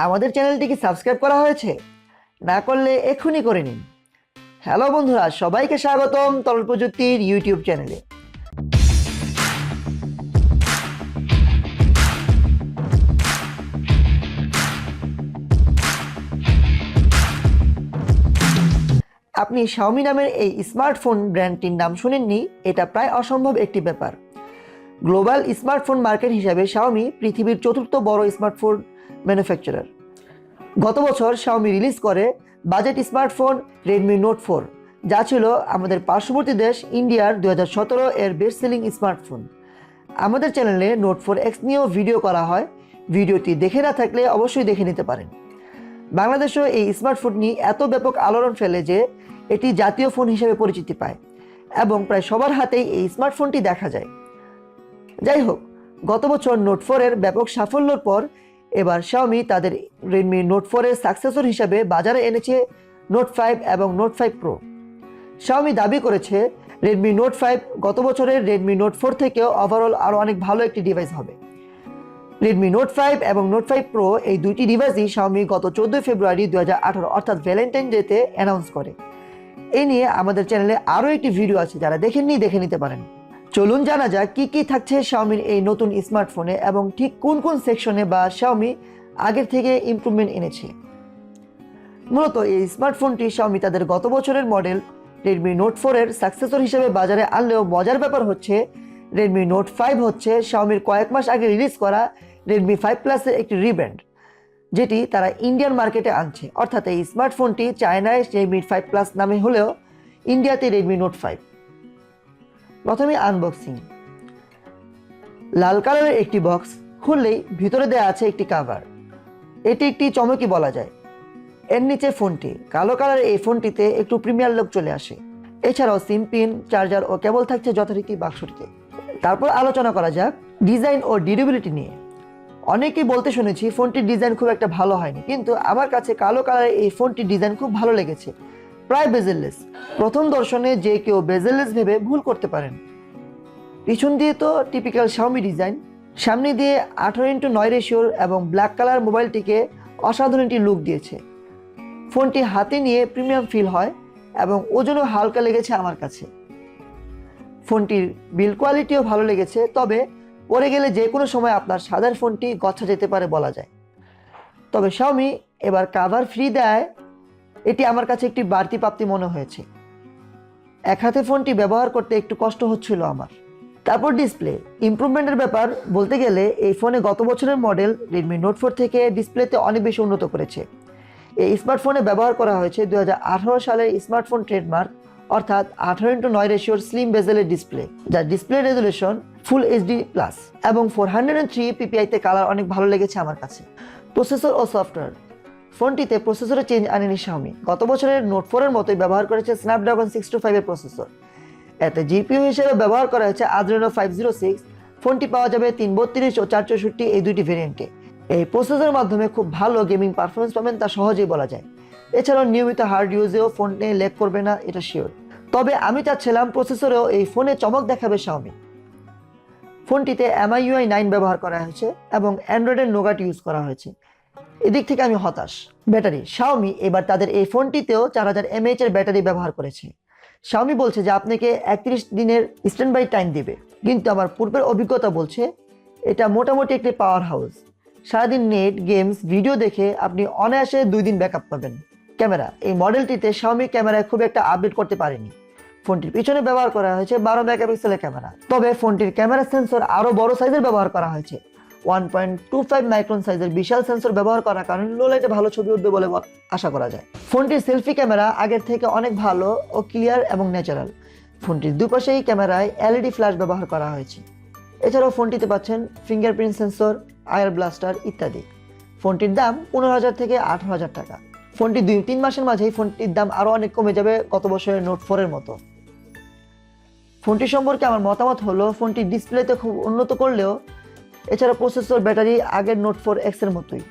আমাদের চ্যানেলটি কি সাবস্ক্রাইব করা হয়েছে? না করলে এক্ষুনি করে নিন। হ্যালো বন্ধুরা, সবাইকে স্বাগতম তরল প্রযুক্তির ইউটিউব চ্যানেলে। আপনি Xiaomi নামের এই স্মার্টফোন ব্র্যান্ডটির নাম শুনেননি? এটা প্রায় অসম্ভব একটি ব্যাপার। গ্লোবাল স্মার্টফোন মার্কেট হিসাবে Xiaomi পৃথিবীর চতুর্থ বড় স্মার্টফোন ম্যানুফ্যাকচারার। গত বছর Xiaomi রিলিজ করে বাজেট স্মার্টফোন Redmi Note 4, যা ছিল আমাদের পার্শ্ববর্তী দেশ ইন্ডিয়ার 2017 এর বেস্ট সেলিং স্মার্টফোন। আমাদের চ্যানেলে Note 4X নিয়েও ভিডিও করা হয়, ভিডিওটি দেখে না থাকলে অবশ্যই দেখে নিতে পারেন। বাংলাদেশেও এই স্মার্টফোনটি এত ব্যাপক আলোড়ন ফেলে যে এটি জাতীয় ফোন হিসেবে পরিচিতি পায় এবং প্রায় সবার হাতেই এই স্মার্টফোনটি দেখা যায়। যাই হোক, গত বছর Note 4 এর ব্যাপক সাফল্যের পর এবার Xiaomi তাদের Redmi Note 4 এর সাকসেসর হিসাবে বাজারে এনেছে Note 5 এবং Note 5 Pro। Xiaomi দাবি করেছে Redmi Note 5 গত বছরের Redmi Note 4 থেকেও ওভারঅল আরও অনেক ভালো একটি ডিভাইস হবে। Redmi Note 5 এবং Note 5 Pro এই দুইটি ডিভাইসই Xiaomi গত 14 ফেব্রুয়ারি 2018 অর্থাৎ ভ্যালেন্টাইন ডেতে অ্যানাউন্স করে। এই নিয়ে আমাদের চ্যানেলে আরও একটি ভিডিও আছে, যারা দেখেননি দেখে নিতে পারেন। চলুন জানা যাক কি থাকছে Xiaomiর এই নতুন স্মার্টফোনে এবং ঠিক কোন কোন সেকশনে বা Xiaomi আগের থেকে ইমপ্রুভমেন্ট এনেছে। মূলত এই স্মার্টফোনটি Xiaomi তাদের গত বছরের মডেল Redmi Note 4 এর সাকসেসর হিসেবে বাজারে আনলেও মজার ব্যাপার হচ্ছে Redmi Note 5 হচ্ছে Xiaomiর কয়েক মাস আগে রিলিজ করা Redmi 5 Plus এর একটি রিব্র্যান্ড, যেটি তারা ইন্ডিয়ান মার্কেটে আনছে। অর্থাৎ এই স্মার্টফোনটি চায়নায় Redmi 5 Plus নামে হলেও ইন্ডিয়াতে Redmi Note 5। প্রথমে আনবক্সিং। লাল কালারের একটি বক্স, খুললেই ভিতরে দেওয়া আছে একটি কভার। এটি একটি চমকই বলা যায়। এর নিচে ফোনটি, কালো কালারের এই ফোনটিতে একটু প্রিমিয়ার লুক চলে আসে। এছাড়াও সিম পিন, চার্জার ও কেবল থাকছে যথারীতি বাক্সটিতে। তারপর আলোচনা করা যাক ডিজাইন ও ডিউরেবিলিটি নিয়ে। অনেকেই বলতে শুনেছি ফোনটির ডিজাইন খুব একটা ভালো হয়নি, কিন্তু আমার কাছে কালো কালারের এই ফোনটির ডিজাইন খুব ভালো লেগেছে। প্রায় বেজেললেস। প্রথম দর্শনে যে কেউ বেজেললেস ভেবে ভুল করতে পারেন। পিছন দিয়ে তো টিপিক্যাল Xiaomi ডিজাইন, সামনে দিয়ে 18:9 রেশিওর এবং ব্ল্যাক কালার মোবাইলটিকে অসাধারণ একটি লুক দিয়েছে। ফোনটি হাতে নিয়ে প্রিমিয়াম ফিল হয় এবং ওজনও হালকা লেগেছে আমার কাছে। ফোনটির বিল্ড কোয়ালিটিও ভালো লেগেছে, তবে পরে গেলে যে কোনো সময় আপনার সাদার ফোনটি গচ্ছা যেতে পারে বলা যায়। তবে Xiaomi এবার কাভার ফ্রি দেয়, এটি আমার কাছে একটি বাড়তি প্রাপ্তি মনে হয়েছে। এক হাতে ফোনটি ব্যবহার করতে একটু কষ্ট হচ্ছিল আমার। তারপর ডিসপ্লে ইমপ্রুভমেন্টের ব্যাপার বলতে গেলে এই ফোনে গত বছরের মডেল Redmi Note 4 থেকে ডিসপ্লেতে অনেক বেশি উন্নত করেছে। এই স্মার্টফোনে ব্যবহার করা হয়েছে 2018 সালের স্মার্টফোন ট্রেডমার্ক অর্থাৎ 18:9 রেশিওর স্লিম বেজেলের ডিসপ্লে, যার ডিসপ্লে রেজুলেশন ফুল HD+ এবং 403 ppi-তে কালার অনেক ভালো লেগেছে আমার কাছে। প্রসেসর ও সফটওয়্যার। ফোনটিতে প্রসেসরে চেঞ্জ আনেনি Xiaomi। গত বছরের Note 4 এর মতোই ব্যবহার করেছে snapdragon 625 এর প্রসেসর। এতে জিপিইউ হিসেবে ব্যবহার করা হয়েছে Adreno 506। ফোনটি পাওয়া যাবে 332 ও 464 এই দুইটি ভেরিয়েন্টে। এই প্রসেসরের মাধ্যমে খুব ভালো গেমিং পারফরমেন্স পাবেন তা সহজেই বলা যায়। এছাড়াও নিয়মিত হার্ড ইউজেও ফোনে ল্যাগ করবে না, এটা শিওর। তবে আমি চাচ্ছিলাম প্রসেসরেও এই ফোনে চমক দেখাবে Xiaomi। ফোনটিতে MIUI 9 ব্যবহার করা হয়েছে এবং অ্যান্ড্রয়েডের নোগাট ইউজ করা হয়েছে। এদিক থেকে আমি হতাশ। ব্যাটারি, Xiaomi এবার তাদের এই ফোনটিতেও 4000 mAh এর ব্যাটারি ব্যবহার করেছে। Xiaomi বলছে যে আপনাকে 31 দিনের স্ট্যান্ড বাই টাইম দিবে, কিন্তু আমার পূর্বের অভিজ্ঞতা বলছে এটা মোটামুটি একটি পাওয়ার হাউস। সারাদিন নেট, গেমস, ভিডিও দেখে আপনি অনায়াসে 2 দিন ব্যাকআপ পাবেন। ক্যামেরা, এই মডেলটিতে Xiaomi ক্যামেরায় খুব একটা আপডেট করতে পারেনি। ফোনটির পিছনে ব্যবহার করা হয়েছে 12 মেগাপিক্সেলের ক্যামেরা, তবে ফোনটির ক্যামেরা সেন্সর আরও বড় সাইজের ব্যবহার করা হয়েছে। 1.25 মাইক্রন সাইজের বিশাল সেন্সর ব্যবহার করার কারণে লো লাইটে ভালো ছবি উঠবে বলে আশা করা যায়। ফোনটির সেলফি ক্যামেরা আগের থেকে অনেক ভালো ও ক্লিয়ার এবং ন্যাচারাল। ফোনটির দুপাশেই ক্যামেরায় LED ফ্ল্যাশ ব্যবহার করা হয়েছে। এছাড়াও ফোনটিতে পাচ্ছেন ফিঙ্গারপ্রিন্ট সেন্সর, আয়ার ব্লাস্টার ইত্যাদি। ফোনটির দাম 15,000 থেকে 18,000 টাকা। ফোনটি 2-3 মাসের মাঝেই ফোনটির দাম আরও অনেক কমে যাবে গত বছরের Note 4 এর মতো। ফোনটি সম্পর্কে আমার মতামত হলো ফোনটি ডিসপ্লেতে খুব উন্নত করলেও এছাড়া প্রসেসর, ব্যাটারি আগের Note 4X এর মতোই।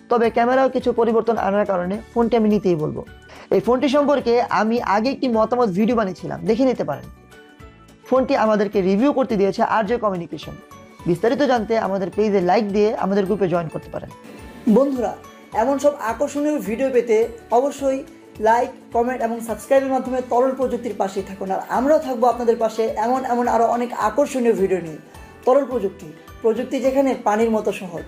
তবে ক্যামেরাও কিছু পরিবর্তন আনার কারণে ফোনটি আমি নিতেই বলবো। এই ফোনটি সম্পর্কে আমি আগে একটি মতামত ভিডিও বানিয়েছিলাম, দেখে নিতে পারেন। ফোনটি আমাদেরকে রিভিউ করতে দিয়েছে RJ কমিউনিকেশন। বিস্তারিত জানতে আমাদের পেজে লাইক দিয়ে আমাদের গ্রুপে জয়েন করতে পারেন। বন্ধুরা, এমন সব আকর্ষণীয় ভিডিও পেতে অবশ্যই লাইক, কমেন্ট এবং সাবস্ক্রাইবের মাধ্যমে তরল প্রযুক্তির পাশেই থাকুন। আর আমরাও থাকবো আপনাদের পাশে এমন আরও অনেক আকর্ষণীয় ভিডিও নিয়ে। তরল প্রযুক্তি, প্রযুক্তি যেখানে পানির মতো সহজ।